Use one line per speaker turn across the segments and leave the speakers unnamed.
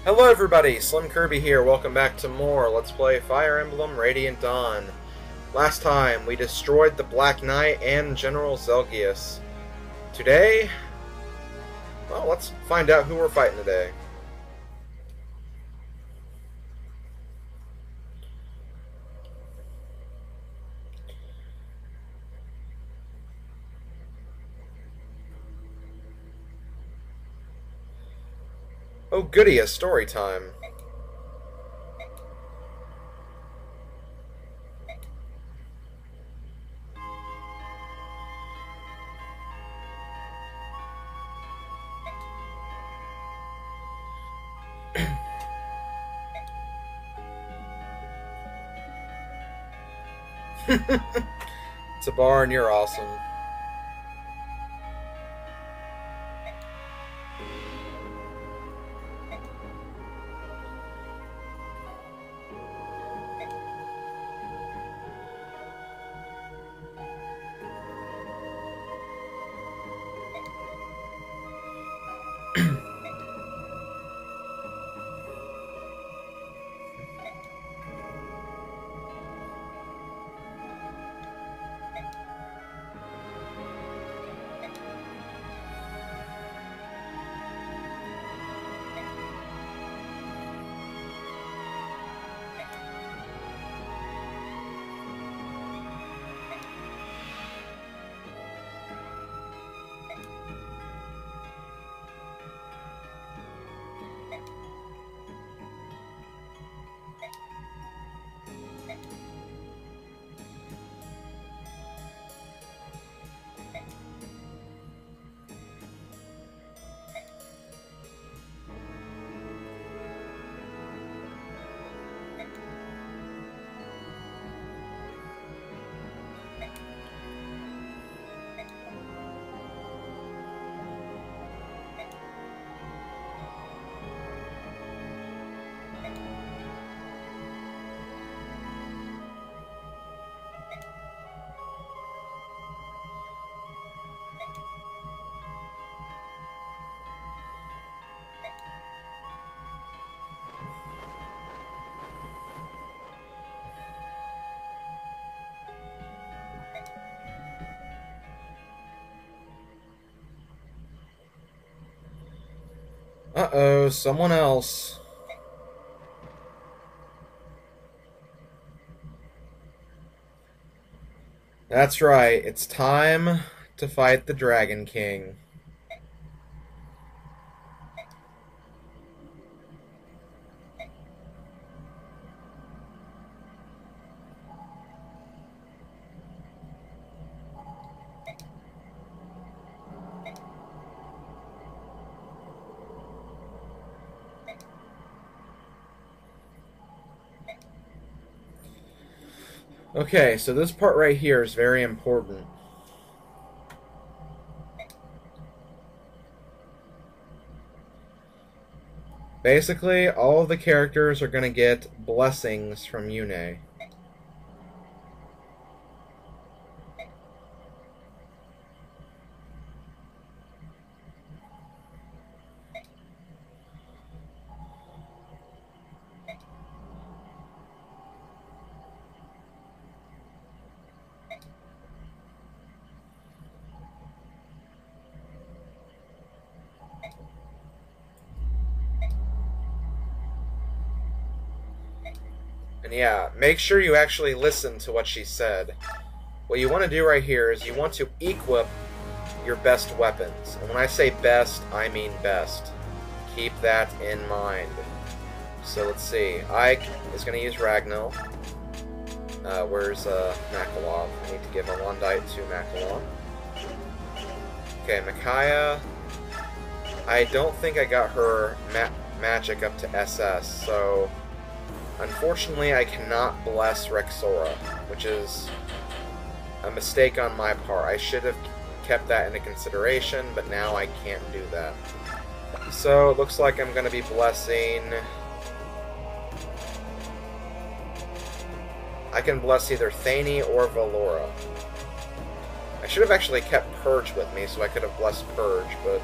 Hello everybody, SlimKirby here. Welcome back to more Let's Play Fire Emblem Radiant Dawn. Last time, we destroyed the Black Knight and General Zelgius. Today, well, let's find out who we're fighting today. Oh goody, a story time. It's a bar and you're awesome. Uh-oh, someone else. That's right, it's time to fight the Dragon King. Okay, so this part right here is very important. Basically, all of the characters are going to get blessings from Yune. And yeah, make sure you actually listen to what she said. What you want to do right here is you want to equip your best weapons. And when I say best, I mean best. Keep that in mind. So let's see. Ike is going to use Ragnall. Where's Makalov? I need to give a Lundite to Makalov. Okay, Micaiah. I don't think I got her magic up to SS, so unfortunately I cannot bless Rexora, which is a mistake on my part. I should have kept that into consideration, but now I can't do that. So it looks like I'm going to be blessing... I can bless either Thani or Valora. I should have actually kept Purge with me, so I could have blessed Purge, but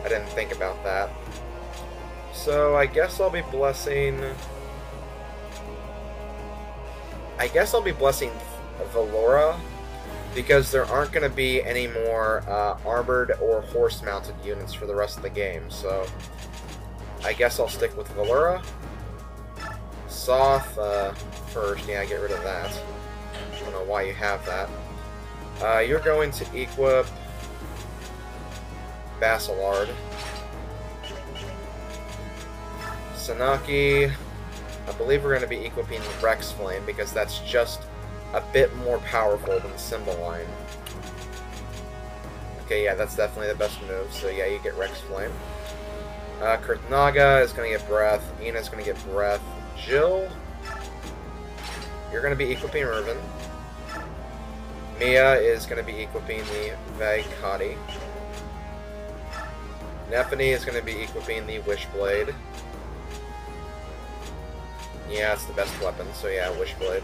I didn't think about that. So I guess I'll be blessing... Valora, because there aren't going to be any more armored or horse-mounted units for the rest of the game, so I guess I'll stick with Valora. Soth first, yeah, get rid of that. I don't know why you have that. You're going to equip Basilard. Sanaki, I believe we're going to be equipping Rex Flame because that's just a bit more powerful than Cymbeline. Okay, yeah, that's definitely the best move, so yeah, you get Rex Flame. Kurtnaga is going to get Breath. Ina's going to get Breath. Jill, you're going to be equipping Irvin. Mia is going to be equipping the Vaikati. Nephany is going to be equipping the Wishblade. Yeah, it's the best weapon, so yeah, Wishblade.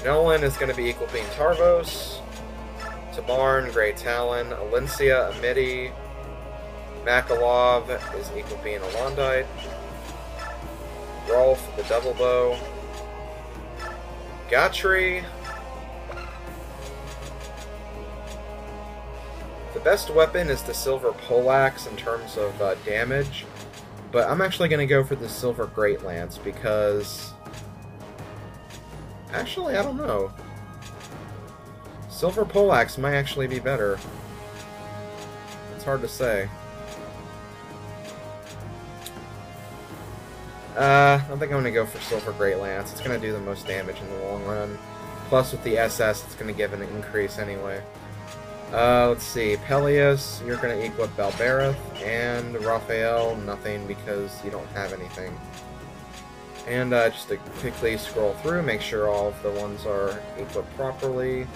Nolan is going to be equipping Tarvos. Tabarn, Grey Talon. Alencia, Amity. Makalov is equipping Alondite. Rolf, the Double Bow. Gatri. The best weapon is the Silver Poleaxe in terms of damage, but I'm actually going to go for the Silver Great Lance because... Actually, I don't know. Silver Poleaxe might actually be better. It's hard to say. I think I'm going to go for Silver Great Lance. It's going to do the most damage in the long run. Plus, with the SS, it's going to give an increase anyway. Let's see. Peleus, you're going to equip Balbereth. And Raphael, nothing because you don't have anything. And just to quickly scroll through, make sure all of the ones are equipped properly.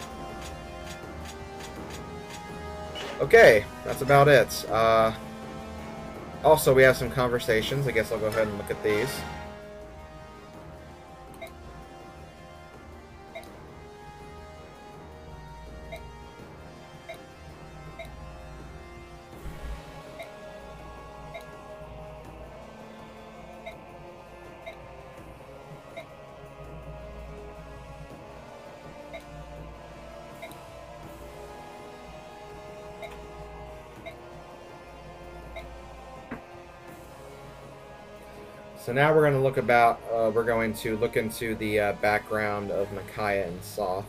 Okay, that's about it. Also, we have some conversations. I guess I'll go ahead and look at these. So now we're going to look into the background of Micaiah and Soth,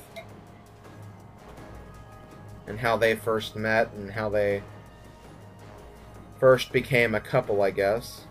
and how they first met and how they first became a couple, I guess.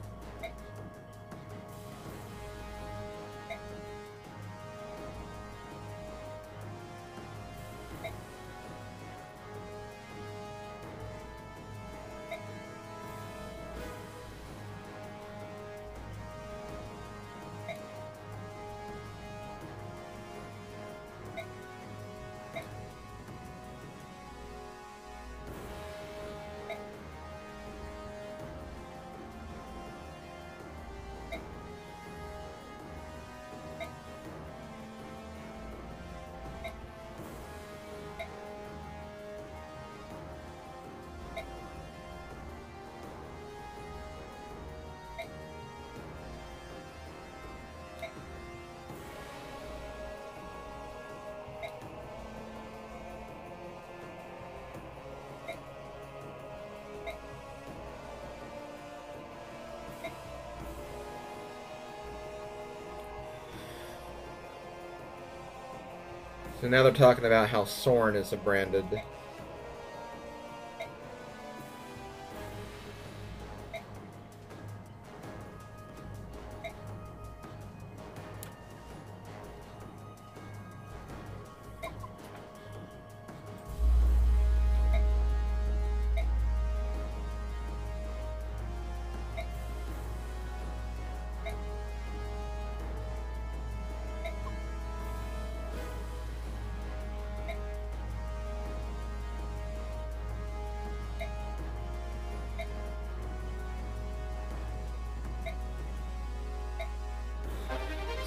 So now they're talking about how Soren is a branded.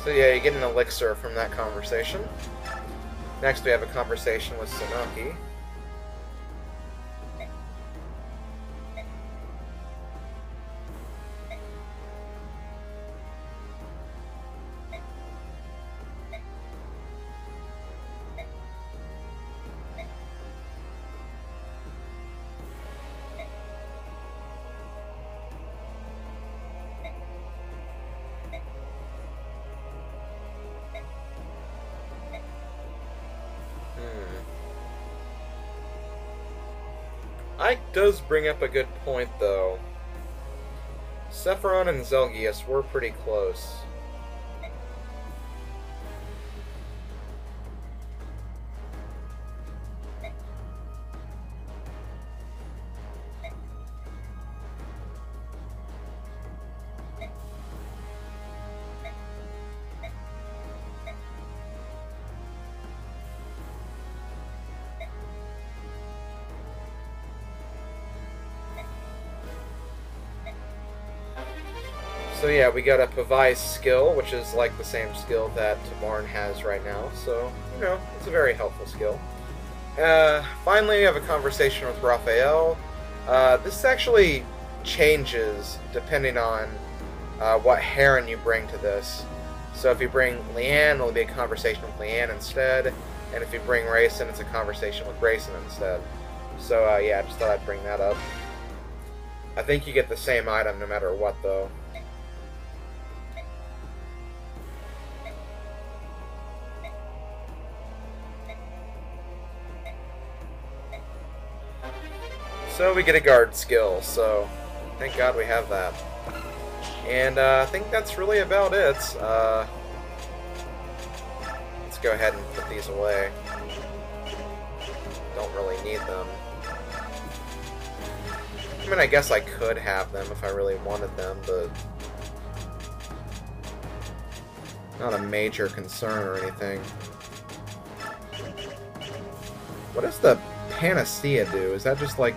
So yeah, you get an elixir from that conversation. Next we have a conversation with Sanaki. Ike does bring up a good point, though. Sephiron and Zelgius were pretty close. So yeah, we got a Pavai skill, which is like the same skill that Tamarn has right now, so, you know, it's a very helpful skill. Finally, we have a conversation with Raphael. This actually changes depending on what Heron you bring to this. So if you bring Leanne, it'll be a conversation with Leanne instead, and if you bring Rayson, it's a conversation with Rayson instead. So yeah, I just thought I'd bring that up. I think you get the same item no matter what, though. So we get a guard skill, so thank God we have that. And I think that's really about it. Let's go ahead and put these away. Don't really need them. I mean, I guess I could have them if I really wanted them, but not a major concern or anything. What does the Panacea do? Is that just like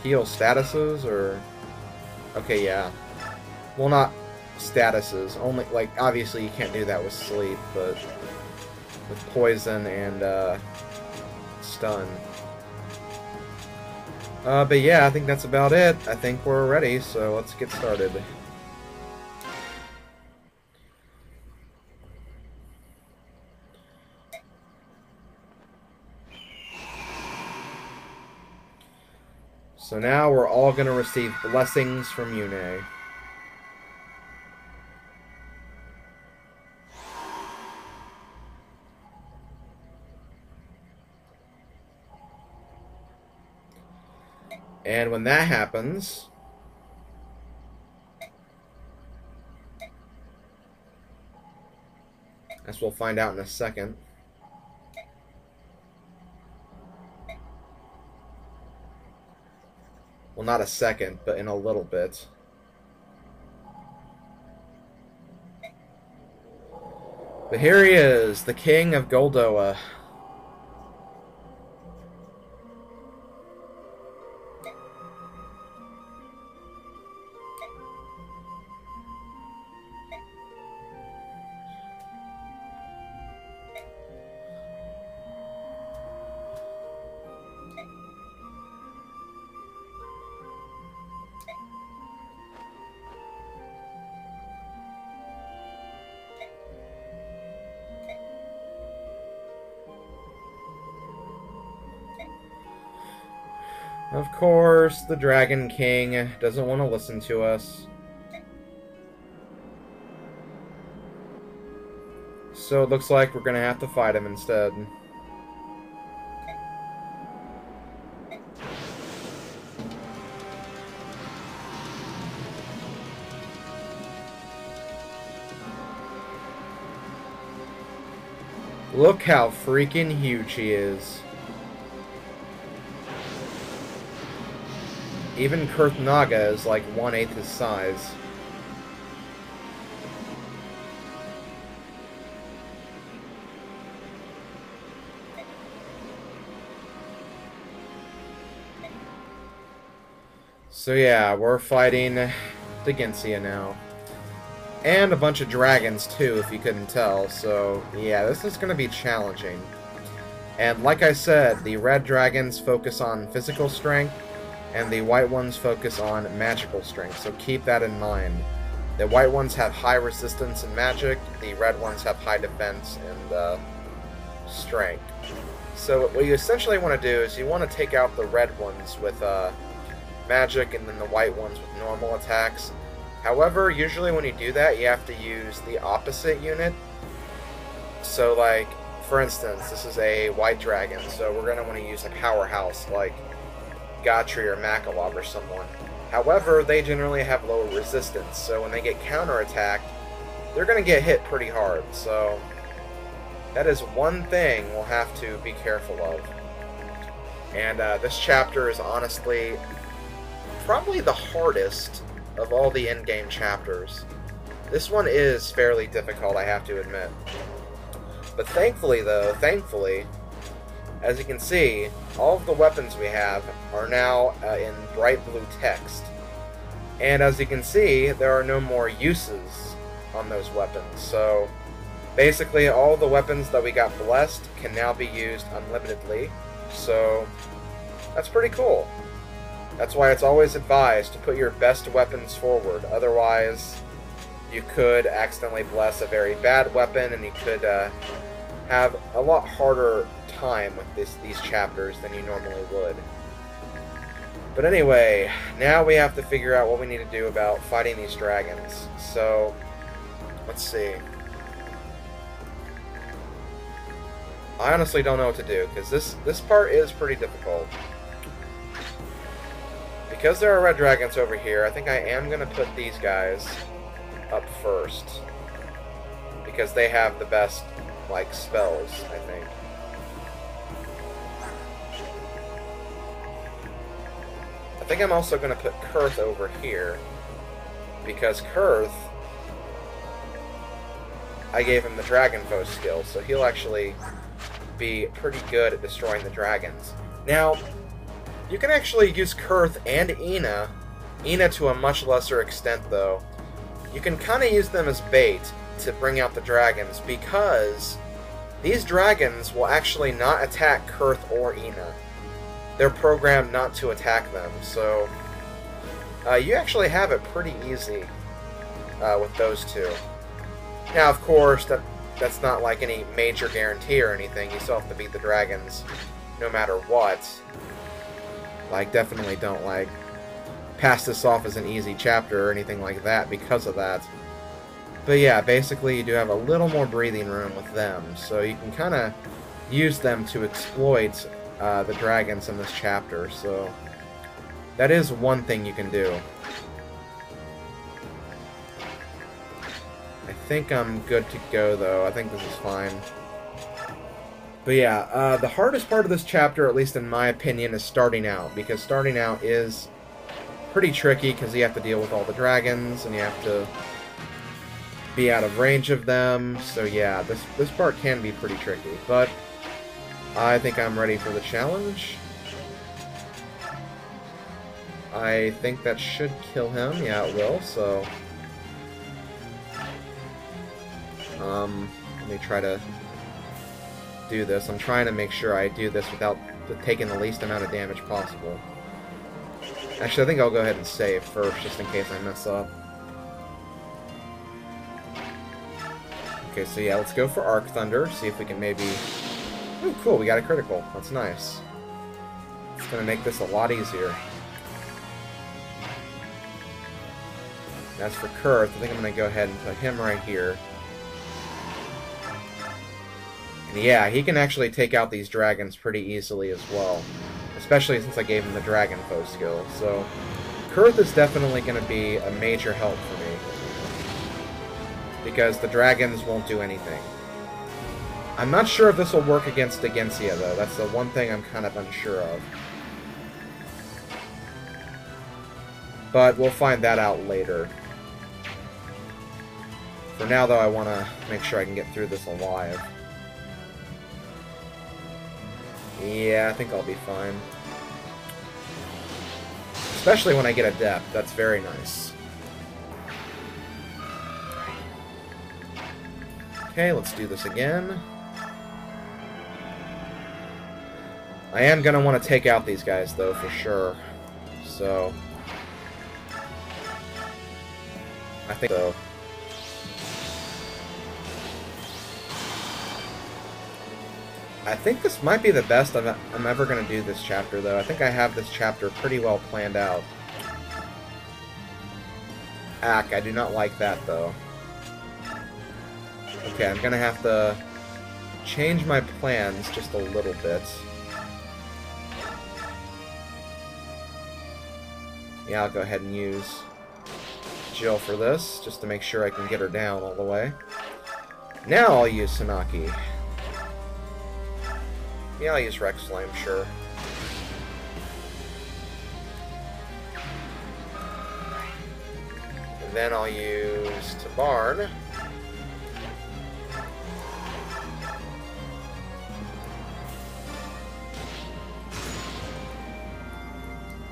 heal statuses, or... Okay, yeah. Well, not statuses. Only, like, obviously you can't do that with sleep, but with poison and, stun. But yeah, I think that's about it. I think we're ready, so let's get started. So now we're all going to receive blessings from Yune. And when that happens, as we'll find out in a second, well, not a second, but in a little bit. But here he is, the king of Goldoa. Of course, the Dragon King doesn't want to listen to us. So it looks like we're going to have to fight him instead. Look how freaking huge he is. Even Kurthnaga is like 1/8 his size. So yeah, we're fighting Degensia now. And a bunch of dragons too, if you couldn't tell. So yeah, this is going to be challenging. And like I said, the red dragons focus on physical strength, and the white ones focus on magical strength, so keep that in mind. The white ones have high resistance and magic, the red ones have high defense and strength. So what you essentially want to do is you want to take out the red ones with magic and then the white ones with normal attacks. However, usually when you do that, you have to use the opposite unit. So like, for instance, this is a white dragon, so we're going to want to use a powerhouse like Gotri or Makalov or someone. However, they generally have lower resistance, so when they get counterattacked, they're going to get hit pretty hard. So that is one thing we'll have to be careful of. And this chapter is honestly probably the hardest of all the in-game chapters. This one is fairly difficult, I have to admit. But thankfully, as you can see, all of the weapons we have are now in bright blue text. And as you can see, there are no more uses on those weapons. So basically, all the weapons that we got blessed can now be used unlimitedly. So that's pretty cool. That's why it's always advised to put your best weapons forward. Otherwise, you could accidentally bless a very bad weapon, and you could have a lot harder time with these chapters than you normally would. But anyway, now we have to figure out what we need to do about fighting these dragons. So, let's see. I honestly don't know what to do, because this part is pretty difficult. Because there are red dragons over here, I think I am going to put these guys up first. Because they have the best, like, spells, I think. I think I'm also going to put Kurth over here. Because Kurth, I gave him the Dragon Foe skill, so he'll actually be pretty good at destroying the dragons. Now, you can actually use Kurth and Ina to a much lesser extent, though. You can kind of use them as bait to bring out the dragons, because these dragons will actually not attack Kurth or Ina. They're programmed not to attack them, so you actually have it pretty easy with those two. Now, of course, that's not like any major guarantee or anything. You still have to beat the dragons no matter what. Like, definitely don't, like, pass this off as an easy chapter or anything like that because of that. But yeah, basically you do have a little more breathing room with them, so you can kind of use them to exploit the dragons in this chapter, so that is one thing you can do. I think I'm good to go, though. I think this is fine. But yeah, the hardest part of this chapter, at least in my opinion, is starting out, because starting out is pretty tricky, because you have to deal with all the dragons, and you have to be out of range of them, so yeah, this part can be pretty tricky, but I think I'm ready for the challenge. I think that should kill him, yeah it will, so let me try to do this. I'm trying to make sure I do this without taking the least amount of damage possible. Actually, I think I'll go ahead and save first, just in case I mess up. Okay, so yeah, let's go for Arc Thunder, see if we can maybe... Ooh, cool, we got a critical. That's nice. It's gonna make this a lot easier. As for Kurth, I think I'm gonna go ahead and put him right here. And yeah, he can actually take out these dragons pretty easily as well. Especially since I gave him the Dragon Foe skill. So, Kurth is definitely going to be a major help for me. Because the dragons won't do anything. I'm not sure if this will work against Agencia, though. That's the one thing I'm kind of unsure of. But we'll find that out later. For now, though, I want to make sure I can get through this alive. Yeah, I think I'll be fine. Especially when I get a depth, that's very nice. Okay, let's do this again. I am going to want to take out these guys, though, for sure. So... I think so. I think this might be the best I'm ever going to do this chapter, though. I think I have this chapter pretty well planned out. Ack, I do not like that, though. Okay, I'm going to have to change my plans just a little bit. Yeah, I'll go ahead and use Jill for this, just to make sure I can get her down all the way. Now I'll use Sanaki. Yeah, I'll use Rex Flame, sure. And then I'll use Tabarn.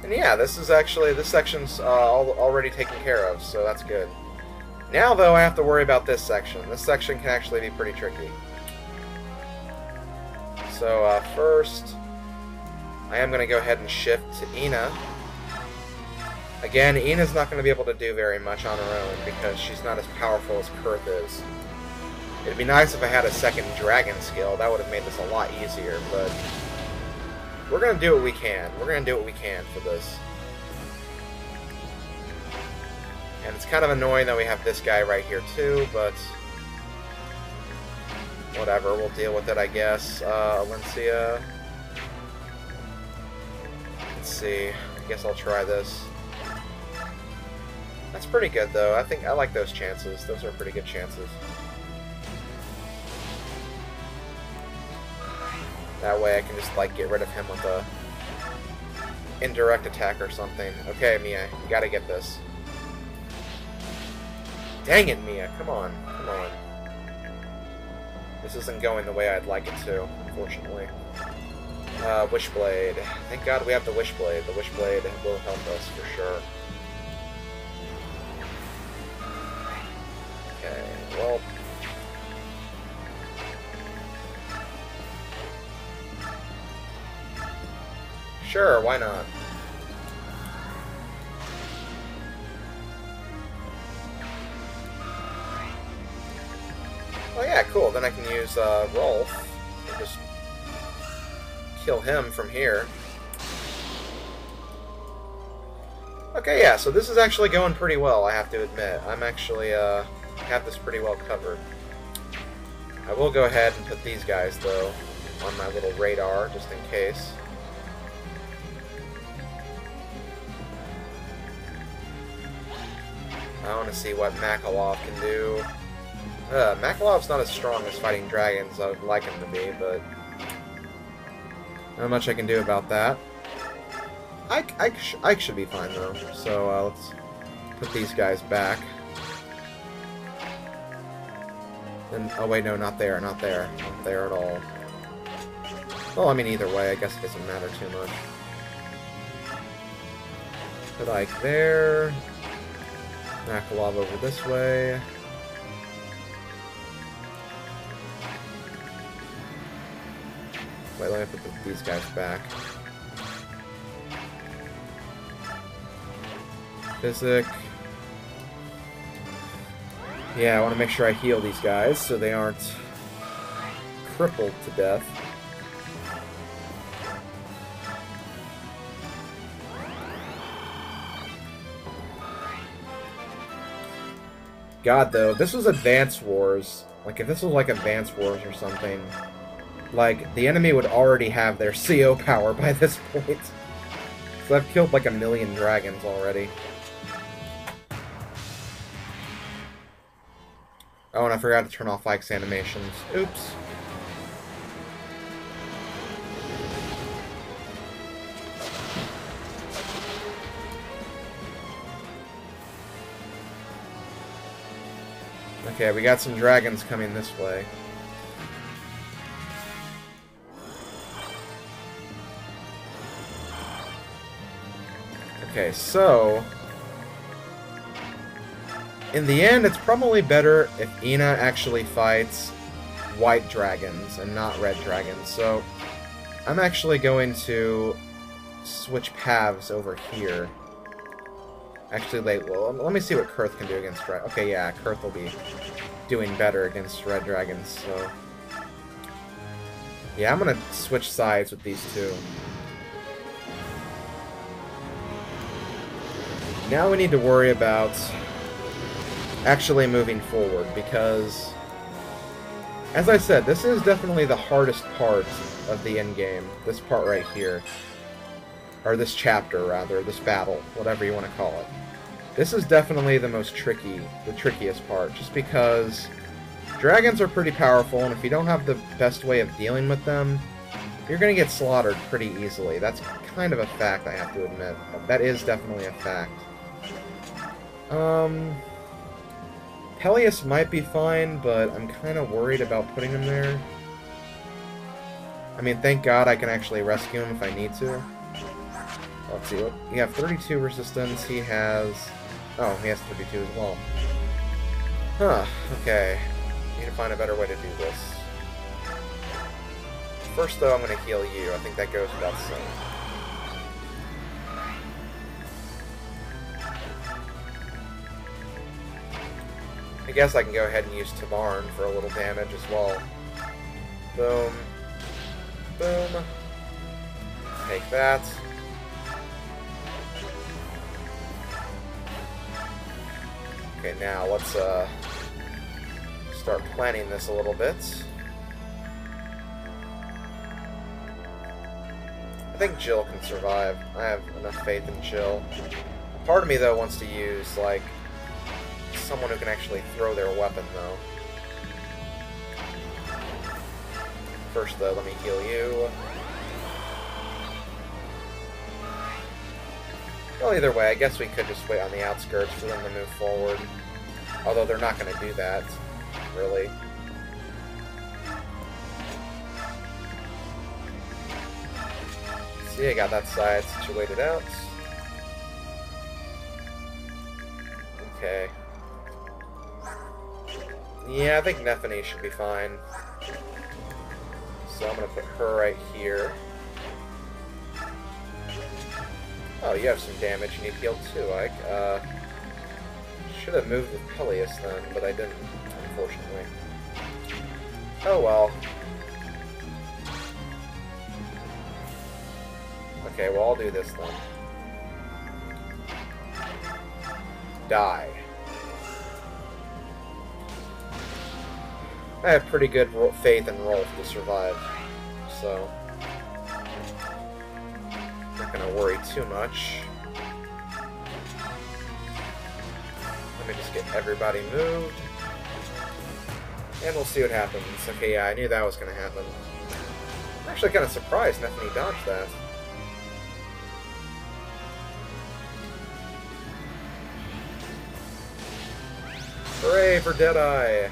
And yeah, this section's already taken care of, so that's good. Now, though, I have to worry about this section. This section can actually be pretty tricky. So, first, I am going to go ahead and shift to Ina. Again, Ina's not going to be able to do very much on her own, because she's not as powerful as Kurth is. It'd be nice if I had a second dragon skill. That would have made this a lot easier, but we're going to do what we can. We're going to do what we can for this. And it's kind of annoying that we have this guy right here too, but whatever, we'll deal with it, I guess. Valencia. Let's see. I guess I'll try this. That's pretty good, though. I think I like those chances. Those are pretty good chances. That way I can just, like, get rid of him with a indirect attack or something. Okay, Mia, you gotta get this. Dang it, Mia. Come on. Come on. This isn't going the way I'd like it to, unfortunately. Wishblade. Thank God we have the Wishblade. The Wishblade will help us for sure. Okay, well... Sure, why not? Oh yeah, cool. Then I can use Rolf and just kill him from here. Okay, yeah, so this is actually going pretty well, I have to admit. I'm actually have this pretty well covered. I will go ahead and put these guys, though, on my little radar, just in case. I want to see what Makalov can do. Makalov's not as strong as fighting dragons I would like him to be, but not much I can do about that. I should be fine, though. So let's put these guys back. And, oh wait, no, not there, not there. Not there at all. Well, I mean, either way, I guess it doesn't matter too much. Put Ike there. Makalov over this way. Wait, let me put these guys back. Physic. Yeah, I want to make sure I heal these guys so they aren't crippled to death. God, though, this was Advance Wars. Like, if this was like Advance Wars or something, like, the enemy would already have their CO power by this point. So I've killed like 1,000,000 dragons already. Oh, and I forgot to turn off Ike's animations. Oops. Okay, we got some dragons coming this way. Okay, so in the end, it's probably better if Ina actually fights white dragons and not red dragons. So I'm actually going to switch paths over here. Actually, well, let me see what Kurth can do against red. Okay, yeah, Kurth will be doing better against red dragons, so yeah, I'm gonna switch sides with these two. Now we need to worry about actually moving forward, because, as I said, this is definitely the hardest part of the endgame. This part right here. Or this chapter, rather. This battle. Whatever you want to call it. This is definitely the trickiest part. Just because dragons are pretty powerful, and if you don't have the best way of dealing with them, you're going to get slaughtered pretty easily. That's kind of a fact, I have to admit. That is definitely a fact. Peleus might be fine, but I'm kind of worried about putting him there. I mean, thank God I can actually rescue him if I need to. Let's see, what you have 32 resistance, he has... Oh, he has 32 as well. Huh, okay. Need to find a better way to do this. First, though, I'm going to heal you. I think that goes without saying. I guess I can go ahead and use Tabarn for a little damage as well. Boom. Boom. Take that. Okay, now let's start planning this a little bit. I think Jill can survive. I have enough faith in Jill. Part of me, though, wants to use, like, someone who can actually throw their weapon, though. First, though, let me heal you. Well, either way, I guess we could just wait on the outskirts for them to move forward. Although they're not going to do that, really. See, I got that side situated out. Okay. Yeah, I think Nephany should be fine. So I'm going to put her right here. Oh, you have some damage you need healed too, Ike. Should have moved with Peleus then, but I didn't, unfortunately. Oh well. Okay, well I'll do this then. Die. I have pretty good faith in Rolf to survive, so not gonna worry too much. Let me just get everybody moved, and we'll see what happens. Okay, yeah, I knew that was gonna happen. I'm actually kind of surprised Nephany dodged that. Hooray for Deadeye!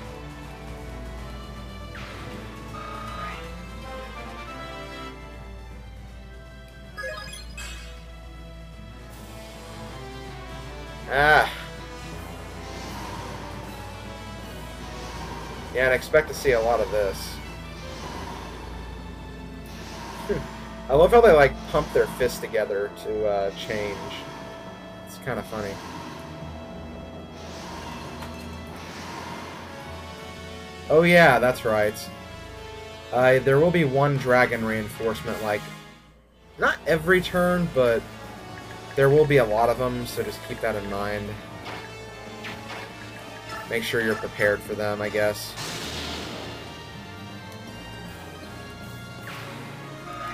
Ah! Yeah, and I expect to see a lot of this. I love how they, like, pump their fists together to change. It's kind of funny. Oh yeah, that's right. There will be one dragon reinforcement, like, not every turn, but there will be a lot of them, so just keep that in mind. Make sure you're prepared for them, I guess.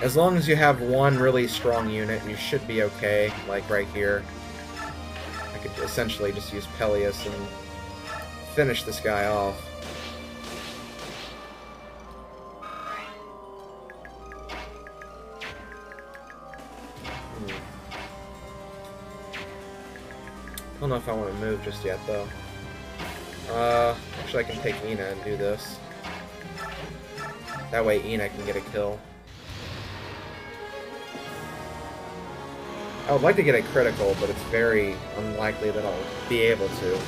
As long as you have one really strong unit, you should be okay, like right here. I could essentially just use Peleus and finish this guy off. I don't know if I want to move just yet, though. Actually, I can take Ina and do this. That way Ina can get a kill. I would like to get a critical, but it's very unlikely that I'll be able to.